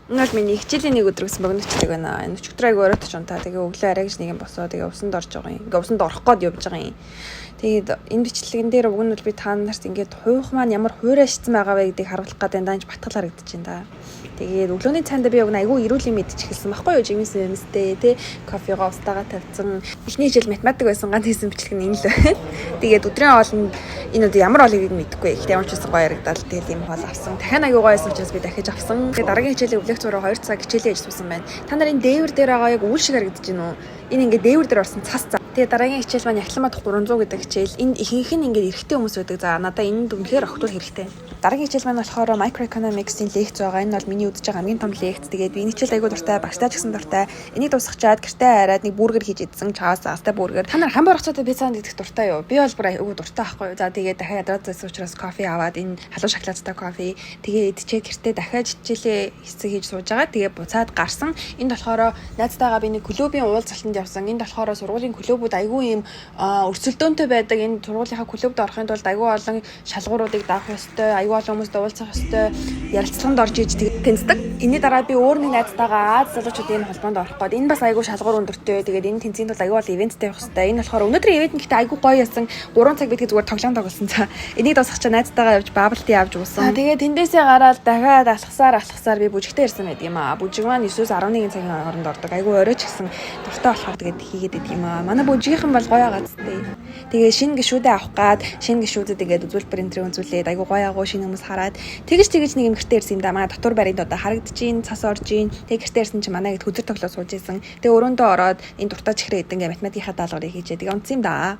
Ингээл миний хичээлийн нэг өдөр гэсэн богиночдаг байна. Энэ өчигдөр айгу оройтож унтаа. Тэгээ өглөө арай гэж нэг юм босоо. Тэгээ усанд орж байгаа юм. Ингээ усанд орох гээд явж байгаа юм. Тэгээд энэ бичлэгэн дээр уг нь бол би та нарт ингээд хуйх маань ямар хуурай шицсэн байгаа вэ гэдгийг харуулах гэдэг данж батгал харагдаж байна да. Тэгээд өглөөний цаанд би уг нь айгу эрүүлийн мэдчих хэлсэн байхгүй юу? Жимс юмстэй тий кофегоо устагаа тавьсан. Эхний хичээл математик байсан ганц хийсэн бичлэг нь энэ л байна. Тэгээд өдрийн хоолнд энэ үе ямар олыг мэдэхгүй. Ихтэй ямар ч байсан гоё ярагдал. Тэгээд ийм хоол авсан. Дахин аягүй гоё байсан учраас би дахиж авсан. Тэгээд дараагийн хичээлийн өглөөх зураг 2 цаг хичээлээ ажилласан байна. Та нарын дээвэр дээр байгаа яг үйл шиг харагдаж байна уу? Энэ ингээд дээвэр дээр орсон цас цаа. Тэгээ дараагийн хичээл маань Яхланбат 300 гэдэг хичээл. Энд ихэнх нь ингээд эрэгтэй хүмүүс байдаг. За надаа энэ дүнхээр огтур хэрэгтэй. Дараагийн хичээл маань болохоор microeconomics-ийн лекц байгаа. Энэ бол миний үзэж байгаа хамгийн том лекц. Тэгээд би энэ хичээл айгүй дуртай, багтаа ч гэсэн дуртай. Энийг дуусгачаад гэртээ хараад нэг бүргэр хийж идсэн. Чаас астай бүргэр. Та нар хамбар орцоотой пиццанд идэх дуртай юу? Би бол бүр айгүй дуртай байхгүй юу? За тэгээд дахиад ядраад зайсан учраас кофе аваад энэ халуун шоколадтай кофе. Тэгээ идчихээ гэртээ дахиад хичээлээ хэсэг хийж сууж байгаа. Тэгээ буцаад гарсан. Энд болохоор найзтайгаа би нэг клубын уулзалтанд явсан. Энд болохоор сургуулийн клубүүд айгүй юм өрсөлдөөнтэй байдаг. Энэ сургуулийнхаа клубд орохын тулд айгүй олон шалгууруудыг даах ёстой. Айгүй олон хүмүүстэй уулзах ёстой. Ярилцлаганд орж иж тэнцдэг. Энэний дараа би өөр нэг найзтайгаа Аз залуучуудын холбоонд орох гээд энэ бас айгүй шалгуур өндөртэй. Тэгээд энэ тэнцгийн тул айгүй бол ивенттэй явах ёстой. Энэ болохоор өнөөдрийн ивент нь гэхдээ айгүй гоё ясан. 3 цаг бидгээ зүгээр тоглоом тоглосон. За энийг дуусгачаа найзтайгаа явж бабл-tii авч уусан. Тэгээд тэндээсээ гараад дахиад алхасаар би бүжигтэй ирсэн байдаг юм аа. Бүжиг маань 9-11 цагийн хооронд ордог. Айгүй орой ч гэсэн дуртай болохоор тэгээд хийгээд идэв юм аа. Манай бүжигийнхэн бол гоё агацтай. Тэгээ шинэ гişүүдээ авах гад шинэ гişүүдэд ингээд үзүүлбэр энтрээ үзүүлээд айгүй гоё агуу шинэ хүмүүс хараад тэгж нэг юм гэртээ ирсэн юм да. Манай дотор баринд одоо харагдчихээн, цас орж ийн. Тэг гэртээ ирсэн чи манай гэд хөдөр тоглоо сууж исэн. Тэгээ өрөөндөө ороод энэ дуртай чихрээ идэг ингээд математикийнхаа даалгаврыг хийжээ. Тэгээ унтсан юм да.